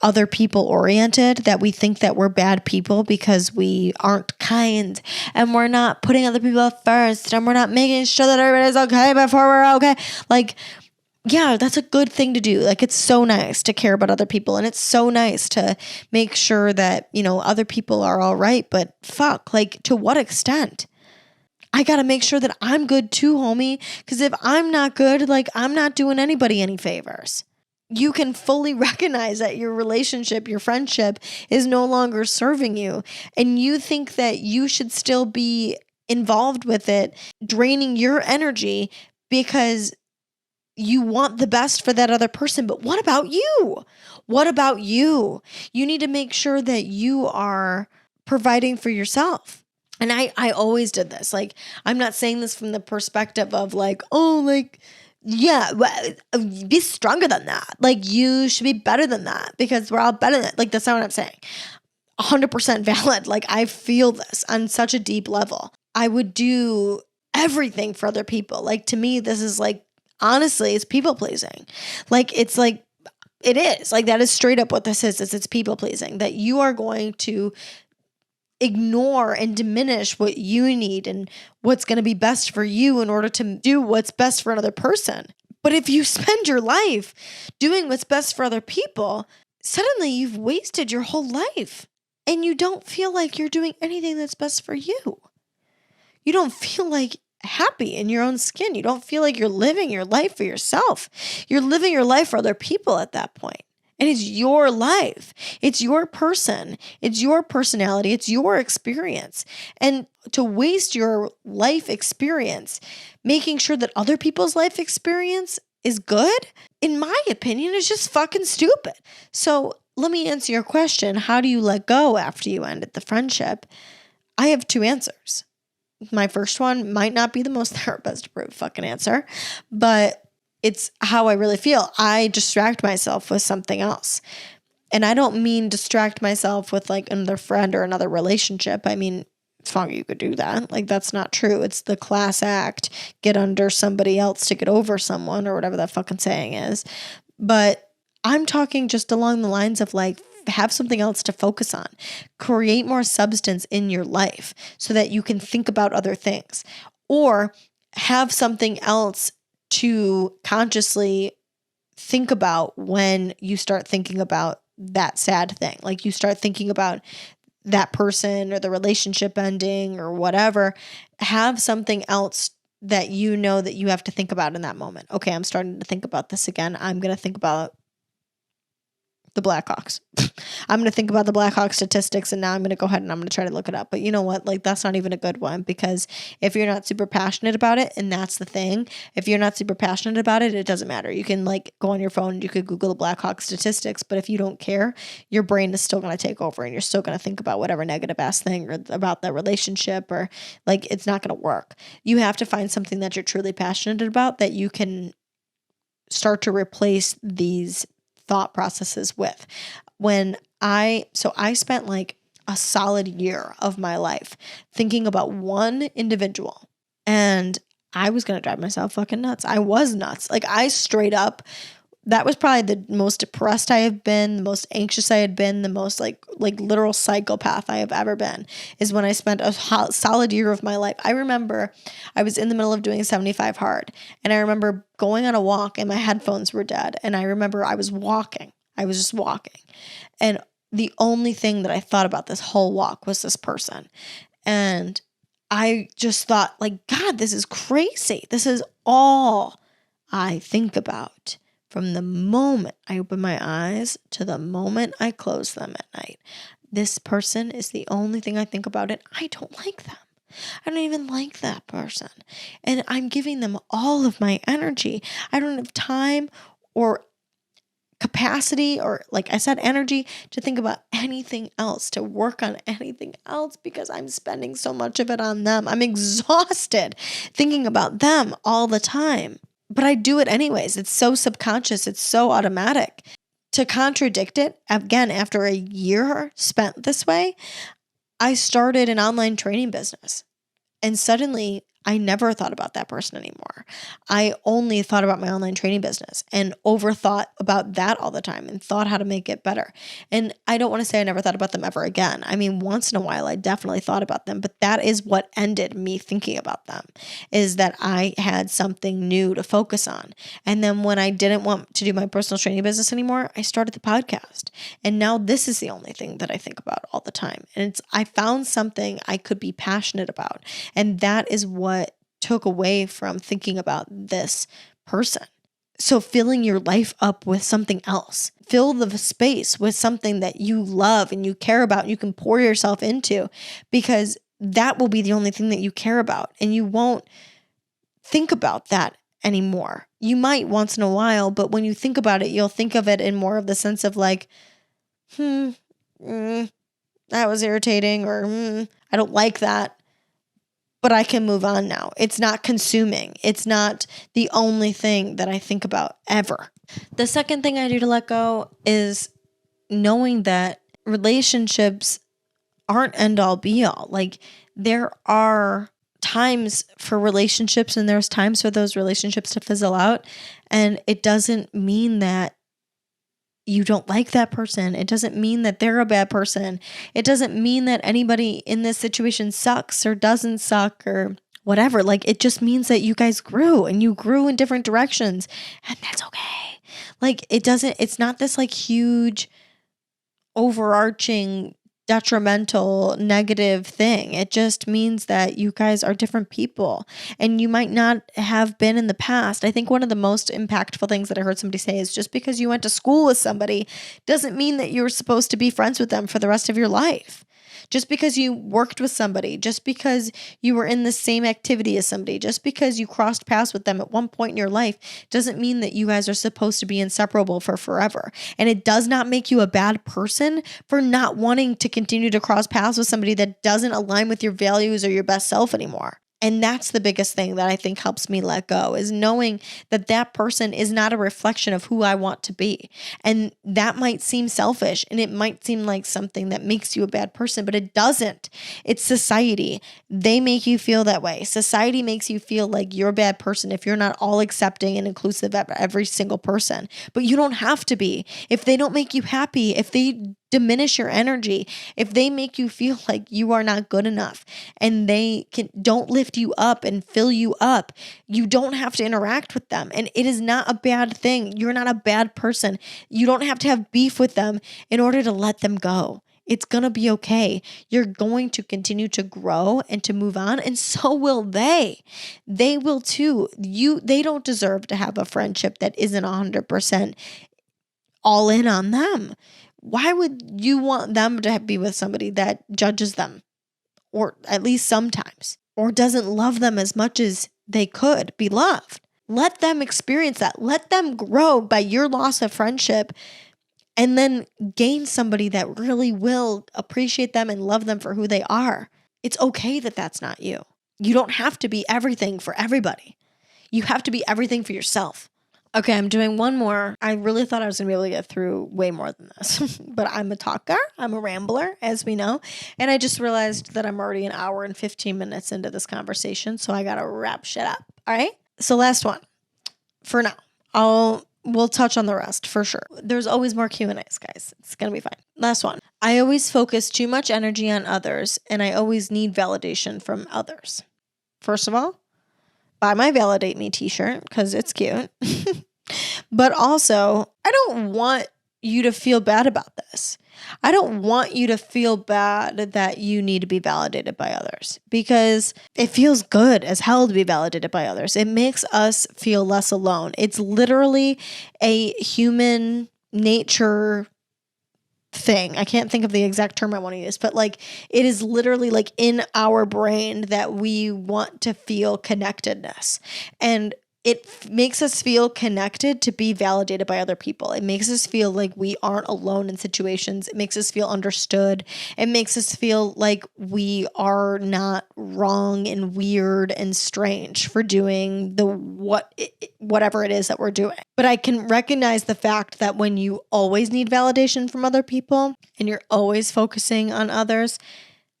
other people oriented that we think that we're bad people because we aren't kind and we're not putting other people first and we're not making sure that everybody's okay before we're okay. Like, yeah, that's a good thing to do. Like, it's so nice to care about other people, and it's so nice to make sure that, you know, other people are all right. But fuck, like, to what extent? I got to make sure that I'm good too, homie. Because if I'm not good, like, I'm not doing anybody any favors. You can fully recognize that your relationship, your friendship is no longer serving you. And you think that you should still be involved with it, draining your energy because you want the best for that other person. But what about you? What about you? You need to make sure that you are providing for yourself. And I always did this. Like, I'm not saying this from the perspective of like, oh, like, yeah, be stronger than that. Like, you should be better than that because we're all better than that. Like, that's not what I'm saying. 100% valid. Like, I feel this on such a deep level. I would do everything for other people. Like, to me, this is like, honestly, it's people pleasing. Like, it's like, it is. Like, that is straight up what this is it's people pleasing. That you are going to ignore and diminish what you need and what's going to be best for you in order to do what's best for another person. But if you spend your life doing what's best for other people, suddenly you've wasted your whole life and you don't feel like you're doing anything that's best for you. You don't feel like happy in your own skin. You don't feel like you're living your life for yourself. You're living your life for other people at that point. And it's your life. It's your person. It's your personality. It's your experience. And to waste your life experience making sure that other people's life experience is good, in my opinion, is just fucking stupid. So let me answer your question. How do you let go after you ended the friendship? I have 2 answers. My first one might not be the most therapist-approved fucking answer, but it's how I really feel. I distract myself with something else. And I don't mean distract myself with like another friend or another relationship. I mean, it's fine, you could do that. Like, that's not true. It's the class act, get under somebody else to get over someone, or whatever that fucking saying is. But I'm talking just along the lines of like, have something else to focus on. Create more substance in your life so that you can think about other things, or have something else to consciously think about when you start thinking about that sad thing. Like, you start thinking about that person or the relationship ending or whatever. Have something else that you know that you have to think about in that moment. Okay, I'm starting to think about this again. I'm going to think about the Blackhawks. I'm going to think about the Blackhawks statistics, and now I'm going to go ahead and I'm going to try to look it up. But you know what? Like, that's not even a good one, because if you're not super passionate about it, and that's the thing, if you're not super passionate about it, it doesn't matter. You can like go on your phone and you could Google the Blackhawks statistics, but if you don't care, your brain is still going to take over and you're still going to think about whatever negative ass thing or about that relationship, or like, it's not going to work. You have to find something that you're truly passionate about that you can start to replace these thought processes with. I spent like a solid year of my life thinking about one individual, and I was going to drive myself fucking nuts. I was nuts. Like, I straight up, that was probably the most depressed I have been, the most anxious I had been, the most like literal psychopath I have ever been, is when I spent a solid year of my life. I remember I was in the middle of doing 75 hard, and I remember going on a walk and my headphones were dead. And I remember I was just walking. And the only thing that I thought about this whole walk was this person. And I just thought, like, God, this is crazy. This is all I think about. From the moment I open my eyes to the moment I close them at night, this person is the only thing I think about, and I don't like them. I don't even like that person. And I'm giving them all of my energy. I don't have time or capacity, or like I said, energy to think about anything else, to work on anything else, because I'm spending so much of it on them. I'm exhausted thinking about them all the time. But I do it anyways. It's so subconscious. It's so automatic. To contradict it, again, after a year spent this way, I started an online training business. And suddenly, I never thought about that person anymore. I only thought about my online training business and overthought about that all the time and thought how to make it better. And I don't want to say I never thought about them ever again. I mean, once in a while, I definitely thought about them, but that is what ended me thinking about them, is that I had something new to focus on. And then when I didn't want to do my personal training business anymore, I started the podcast. And now this is the only thing that I think about all the time. And I found something I could be passionate about. And that is what took away from thinking about this person. So filling your life up with something else. Fill the space with something that you love and you care about and you can pour yourself into, because that will be the only thing that you care about, and you won't think about that anymore. You might once in a while, but when you think about it, you'll think of it in more of the sense of like, that was irritating, or I don't like that. But I can move on now. It's not consuming. It's not the only thing that I think about ever. The second thing I do to let go is knowing that relationships aren't end all be all. Like, there are times for relationships and there's times for those relationships to fizzle out. And it doesn't mean that you don't like that person. It doesn't mean that they're a bad person. It doesn't mean that anybody in this situation sucks or doesn't suck or whatever. Like, it just means that you guys grew and you grew in different directions, and that's okay. Like, it's not this like huge overarching detrimental negative thing. It just means that you guys are different people, and you might not have been in the past. I think one of the most impactful things that I heard somebody say is, just because you went to school with somebody doesn't mean that you're supposed to be friends with them for the rest of your life. Just because you worked with somebody, just because you were in the same activity as somebody, just because you crossed paths with them at one point in your life doesn't mean that you guys are supposed to be inseparable for forever. And it does not make you a bad person for not wanting to continue to cross paths with somebody that doesn't align with your values or your best self anymore. And that's the biggest thing that I think helps me let go, is knowing that that person is not a reflection of who I want to be. And that might seem selfish and it might seem like something that makes you a bad person, but it doesn't. It's society. They make you feel that way. Society makes you feel like you're a bad person if you're not all accepting and inclusive of every single person. But you don't have to be. If they don't make you happy, if they diminish your energy, if they make you feel like you are not good enough and they don't lift you up and fill you up, you don't have to interact with them. And it is not a bad thing. You're not a bad person. You don't have to have beef with them in order to let them go. It's going to be okay. You're going to continue to grow and to move on, and so will they. They will too. They don't deserve to have a friendship that isn't 100% all in on them. Why would you want them to be with somebody that judges them, or at least sometimes, or doesn't love them as much as they could be loved? Let them experience that. Let them grow by your loss of friendship, and then gain somebody that really will appreciate them and love them for who they are. It's okay that that's not you. You don't have to be everything for everybody. You have to be everything for yourself. Okay, I'm doing one more. I really thought I was going to be able to get through way more than this, but I'm a talker. I'm a rambler, as we know. And I just realized that I'm already an hour and 15 minutes into this conversation, so I got to wrap shit up. All right? So last one for now. We'll touch on the rest for sure. There's always more Q&As, guys. It's going to be fine. Last one. I always focus too much energy on others, and I always need validation from others. First of all, buy my Validate Me t-shirt because it's cute. But also, I don't want you to feel bad about this. I don't want you to feel bad that you need to be validated by others, because it feels good as hell to be validated by others. It makes us feel less alone. It's literally a human nature thing. I can't think of the exact term I want to use, but like it is literally like in our brain that we want to feel connectedness. And it makes us feel connected to be validated by other people. It makes us feel like we aren't alone in situations. It makes us feel understood. It makes us feel like we are not wrong and weird and strange for doing whatever it is that we're doing. But I can recognize the fact that when you always need validation from other people and you're always focusing on others,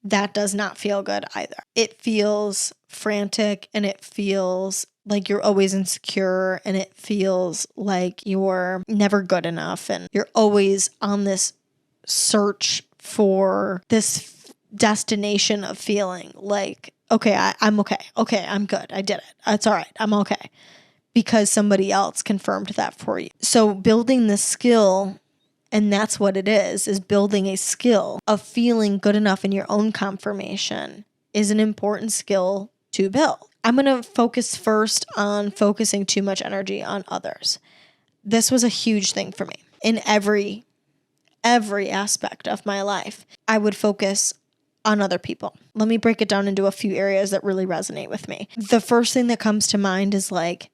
that does not feel good either. It feels frantic, and it feels like you're always insecure, and it feels like you're never good enough, and you're always on this search for this destination of feeling like, okay, I'm okay. Okay, I'm good. I did it. It's all right. I'm okay. Because somebody else confirmed that for you. So building the skill, and that's what it is building a skill of feeling good enough in your own confirmation is an important skill to build. I'm going to focus first on focusing too much energy on others. This was a huge thing for me in every aspect of my life. I would focus on other people. Let me break it down into a few areas that really resonate with me. The first thing that comes to mind is like,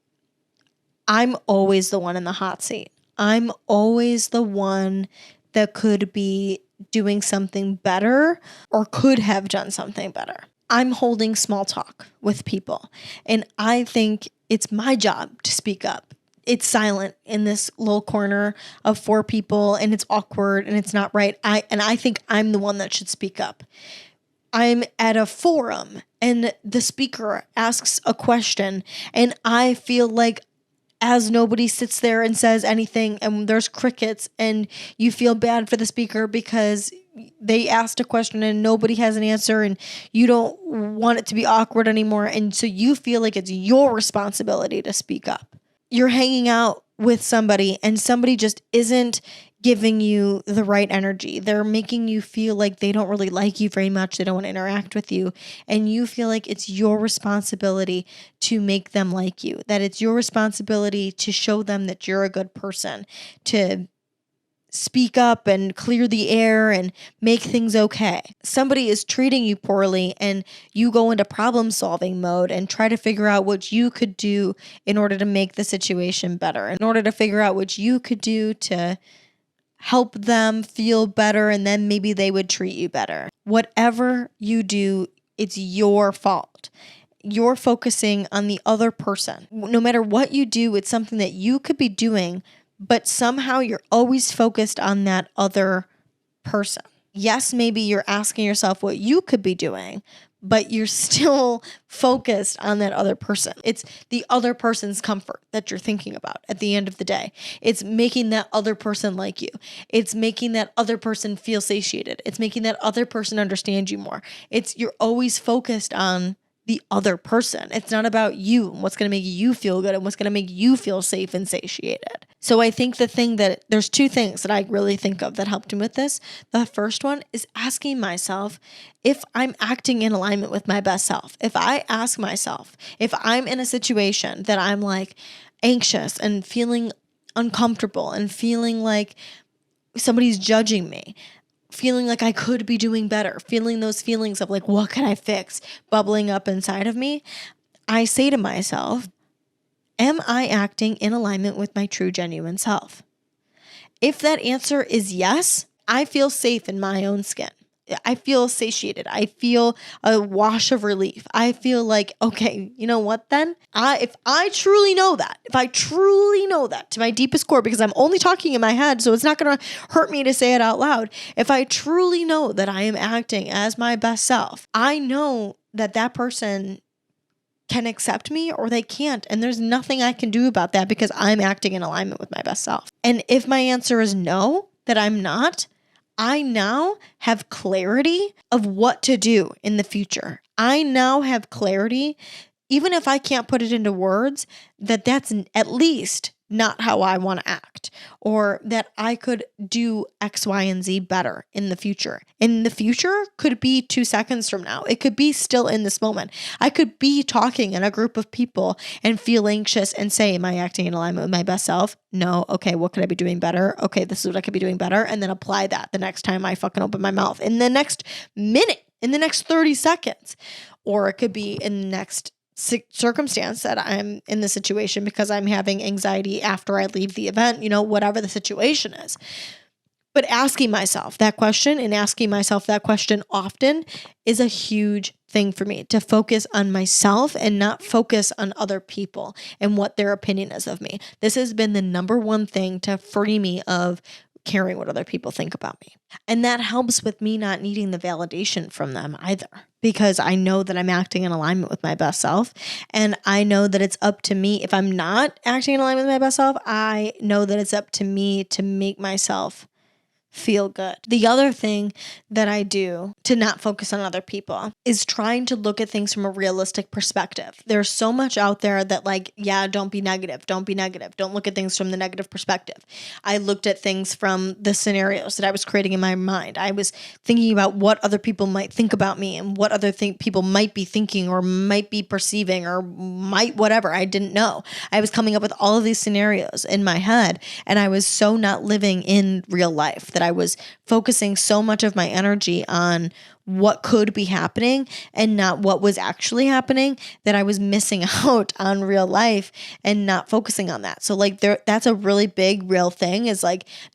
I'm always the one in the hot seat. I'm always the one that could be doing something better or could have done something better. I'm holding small talk with people, and I think it's my job to speak up. It's silent in this little corner of 4 people, and it's awkward and it's not right. I think I'm the one that should speak up. I'm at a forum and the speaker asks a question, and I feel like as nobody sits there and says anything and there's crickets, and you feel bad for the speaker because they asked a question and nobody has an answer, and you don't want it to be awkward anymore. And so you feel like it's your responsibility to speak up. You're hanging out with somebody and somebody just isn't giving you the right energy. They're making you feel like they don't really like you very much. They don't want to interact with you. And you feel like it's your responsibility to make them like you, that it's your responsibility to show them that you're a good person, to speak up and clear the air and make things okay. Somebody is treating you poorly and you go into problem solving mode and try to figure out what you could do in order to make the situation better, in order to figure out what you could do to help them feel better, and then maybe they would treat you better. Whatever you do, it's your fault. You're focusing on the other person. No matter what you do, it's something that you could be doing, but somehow you're always focused on that other person. Yes, maybe you're asking yourself what you could be doing, but you're still focused on that other person. It's the other person's comfort that you're thinking about at the end of the day. It's making that other person like you. It's making that other person feel satiated. It's making that other person understand you more. You're always focused on the other person. It's not about you and what's going to make you feel good and what's going to make you feel safe and satiated. So I think there's two things that I really think of that helped me with this. The first one is asking myself if I'm acting in alignment with my best self. If I ask myself, if I'm in a situation that I'm like anxious and feeling uncomfortable and feeling like somebody's judging me, feeling like I could be doing better, feeling those feelings of like, what can I fix bubbling up inside of me, I say to myself, am I acting in alignment with my true, genuine self? If that answer is yes, I feel safe in my own skin. I feel satiated. I feel a wash of relief. I feel like, okay, you know what then? If I truly know that to my deepest core, because I'm only talking in my head, so it's not going to hurt me to say it out loud. If I truly know that I am acting as my best self, I know that person can accept me or they can't. And there's nothing I can do about that because I'm acting in alignment with my best self. And if my answer is no, that I'm not, I now have clarity of what to do in the future. I now have clarity, even if I can't put it into words, that's at least not how I want to act, or that I could do X, Y, and Z better in the future. In the future could be 2 seconds from now. It could be still in this moment. I could be talking in a group of people and feel anxious and say, am I acting in alignment with my best self? No. Okay, what could I be doing better? Okay, this is what I could be doing better. And then apply that the next time I fucking open my mouth, in the next minute, in the next 30 seconds. Or it could be in the next circumstance that I'm in the situation because I'm having anxiety after I leave the event, whatever the situation is. But asking myself that question and asking myself that question often is a huge thing for me, to focus on myself and not focus on other people and what their opinion is of me. This has been the number one thing to free me of caring what other people think about me. And that helps with me not needing the validation from them either, because I know that I'm acting in alignment with my best self. And I know that it's up to me. If I'm not acting in alignment with my best self, I know that it's up to me to make myself feel good. The other thing that I do to not focus on other people is trying to look at things from a realistic perspective. There's so much out there that don't be negative. Don't be negative. Don't look at things from the negative perspective. I looked at things from the scenarios that I was creating in my mind. I was thinking about what other people might think about me and what other people might be thinking or might be perceiving or might whatever. I didn't know. I was coming up with all of these scenarios in my head, and I was so not living in real life that I was focusing so much of my energy on what could be happening and not what was actually happening, that I was missing out on real life and not focusing on that. So that's a really big real thing, is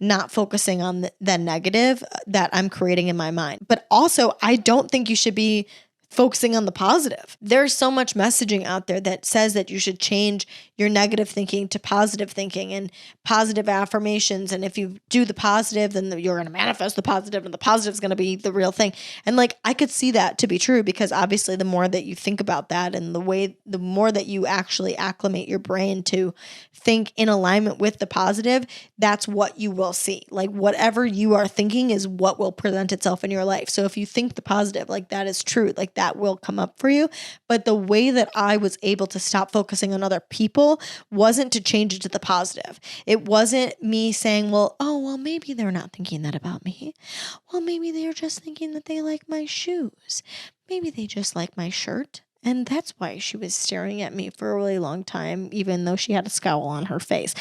not focusing on the negative that I'm creating in my mind. But also, I don't think you should be focusing on the positive. There's so much messaging out there that says that you should change your negative thinking to positive thinking and positive affirmations. And if you do the positive, then you're going to manifest the positive, and the positive is going to be the real thing. And I could see that to be true, because obviously the more that you think about that and the more that you actually acclimate your brain to think in alignment with the positive, that's what you will see. Whatever you are thinking is what will present itself in your life. So if you think the positive, that is true, that will come up for you. But the way that I was able to stop focusing on other people wasn't to change it to the positive. It wasn't me saying, well, maybe they're not thinking that about me. Well, maybe they're just thinking that they like my shoes. Maybe they just like my shirt. And that's why she was staring at me for a really long time, even though she had a scowl on her face.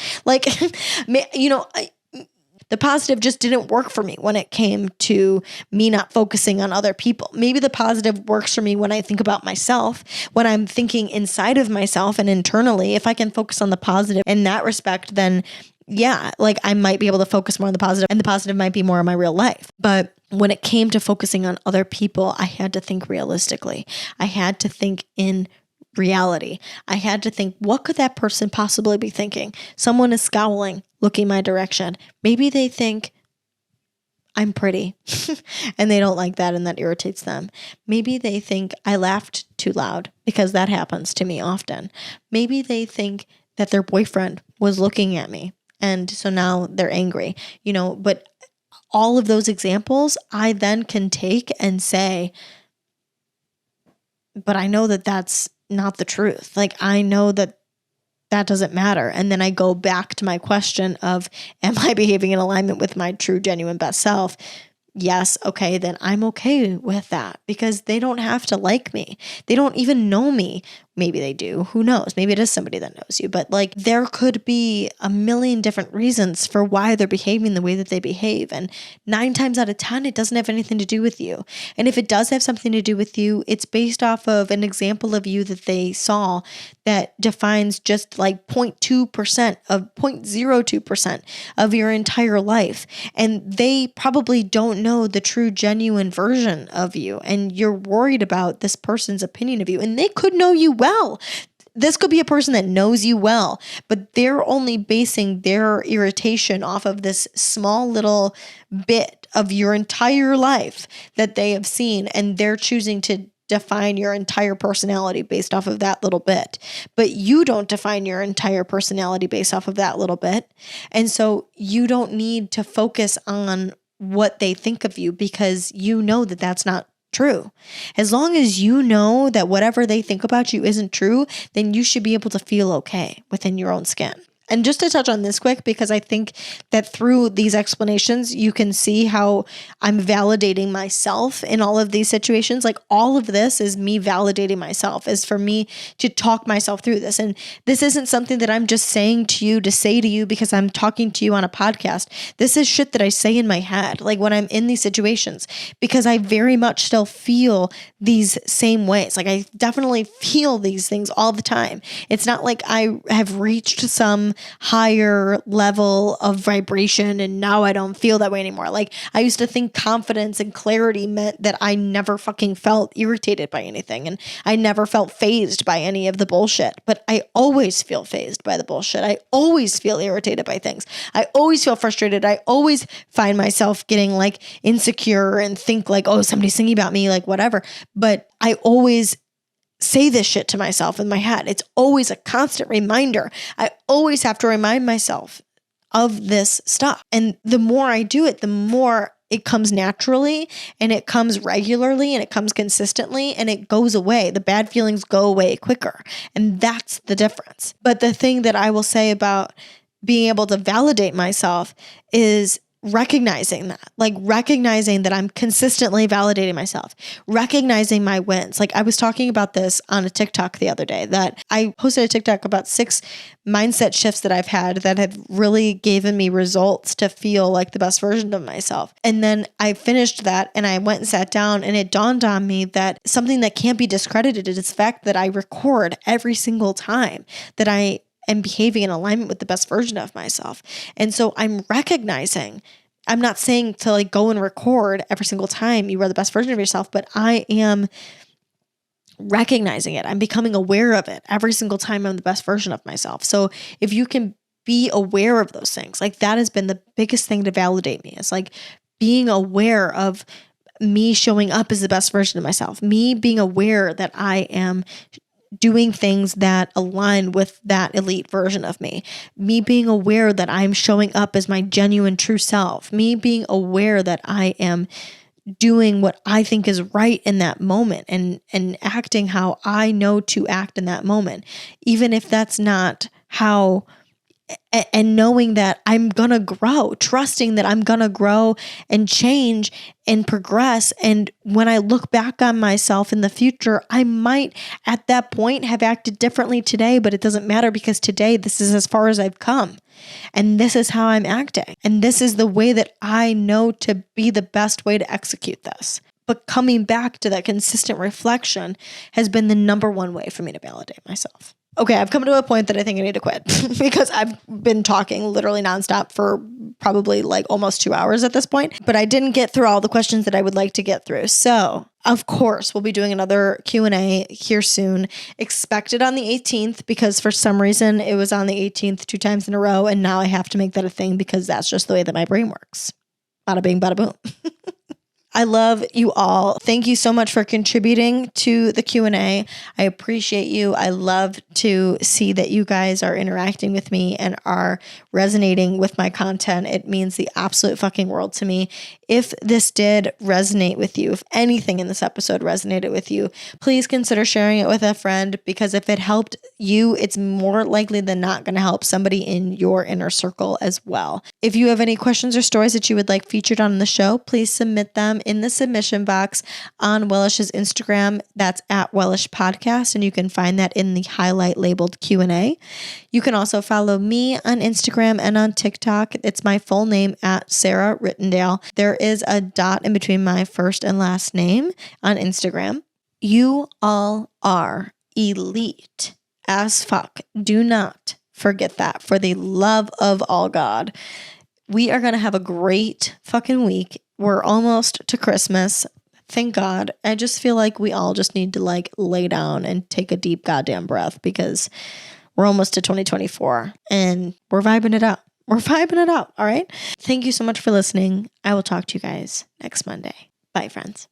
The positive just didn't work for me when it came to me not focusing on other people. Maybe the positive works for me when I think about myself, when I'm thinking inside of myself and internally. If I can focus on the positive in that respect, then yeah, like I might be able to focus more on the positive, and the positive might be more in my real life. But when it came to focusing on other people, I had to think realistically. I had to think in reality. I had to think, what could that person possibly be thinking? Someone is scowling, looking my direction. Maybe they think I'm pretty and they don't like that and that irritates them. Maybe they think I laughed too loud, because that happens to me often. Maybe they think that their boyfriend was looking at me and so now they're angry, but all of those examples I then can take and say, but I know that that's not the truth. Like, I know that doesn't matter. And then I go back to my question of, am I behaving in alignment with my true, genuine best self? Yes. Okay. Then I'm okay with that, because they don't have to like me. They don't even know me. Maybe they do. Who knows? Maybe it is somebody that knows you. But like, there could be a million different reasons for why they're behaving the way that they behave. And 9 times out of 10, it doesn't have anything to do with you. And if it does have something to do with you, it's based off of an example of you that they saw that defines just like 0.2% of 0.02% of your entire life. And they probably don't know the true, genuine version of you. And you're worried about this person's opinion of you. And they could know you well. This could be a person that knows you well, but they're only basing their irritation off of this small little bit of your entire life that they have seen, and they're choosing to define your entire personality based off of that little bit. But you don't define your entire personality based off of that little bit. And so you don't need to focus on what they think of you, because you know that that's not true. As long as you know that whatever they think about you isn't true, then you should be able to feel okay within your own skin. And just to touch on this quick, because I think that through these explanations, you can see how I'm validating myself in all of these situations. Like, all of this is me validating myself, is for me to talk myself through this. And this isn't something that I'm just saying to you to say to you because I'm talking to you on a podcast. This is shit that I say in my head, like when I'm in these situations, because I very much still feel these same ways. Like, I definitely feel these things all the time. It's not like I have reached some higher level of vibration and now I don't feel that way anymore. Like, I used to think confidence and clarity meant that I never fucking felt irritated by anything, and I never felt fazed by any of the bullshit. But I always feel fazed by the bullshit. I always feel irritated by things. I always feel frustrated. I always find myself getting like insecure and think like, oh, somebody's thinking about me, like whatever. But I always say this shit to myself in my head. It's always a constant reminder. I always have to remind myself of this stuff. And the more I do it, the more it comes naturally, and it comes regularly, and it comes consistently, and it goes away. The bad feelings go away quicker. And that's the difference. But the thing that I will say about being able to validate myself is recognizing that I'm consistently validating myself, recognizing my wins. Like, I was talking about this on a TikTok the other day, that I posted a TikTok about 6 mindset shifts that I've had that have really given me results to feel like the best version of myself. And then I finished that and I went and sat down, and it dawned on me that something that can't be discredited is the fact that I record every single time that I am behaving in alignment with the best version of myself. And so I'm recognizing, I'm not saying to like go and record every single time you are the best version of yourself, but I am recognizing it. I'm becoming aware of it every single time I'm the best version of myself. So if you can be aware of those things, like that has been the biggest thing to validate me. It's like being aware of me showing up as the best version of myself, me being aware that I am doing things that align with that elite version of me being aware that I'm showing up as my genuine true self, me being aware that I am doing what I think is right in that moment and acting how I know to act in that moment, even if that's not how and knowing that I'm going to grow, trusting that I'm going to grow and change and progress. And when I look back on myself in the future, I might at that point have acted differently today, but it doesn't matter because today this is as far as I've come. And this is how I'm acting. And this is the way that I know to be the best way to execute this. But coming back to that consistent reflection has been the number one way for me to validate myself. Okay, I've come to a point that I think I need to quit because I've been talking literally nonstop for probably like almost 2 hours at this point, but I didn't get through all the questions that I would like to get through. So, of course, we'll be doing another Q&A here soon. Expect it on the 18th because for some reason it was on the 18th 2 times in a row, and now I have to make that a thing because that's just the way that my brain works. Bada bing, bada boom. I love you all. Thank you so much for contributing to the Q&A. I appreciate you. I love to see that you guys are interacting with me and are resonating with my content. It means the absolute fucking world to me. If this did resonate with you, if anything in this episode resonated with you, please consider sharing it with a friend because if it helped you, it's more likely than not going to help somebody in your inner circle as well. If you have any questions or stories that you would like featured on the show, please submit them in the submission box on Wellish's Instagram. That's at Wellish Podcast, and you can find that in the highlight labeled Q&A. You can also follow me on Instagram and on TikTok. It's my full name at Sarah Rittendale. There is a dot in between my first and last name on Instagram. You all are elite as fuck. Do not forget that for the love of all God. We are going to have a great fucking week. We're almost to Christmas. Thank God. I just feel like we all just need to like lay down and take a deep goddamn breath because we're almost to 2024 and we're vibing it up. We're vibing it up. All right. Thank you so much for listening. I will talk to you guys next Monday. Bye, friends.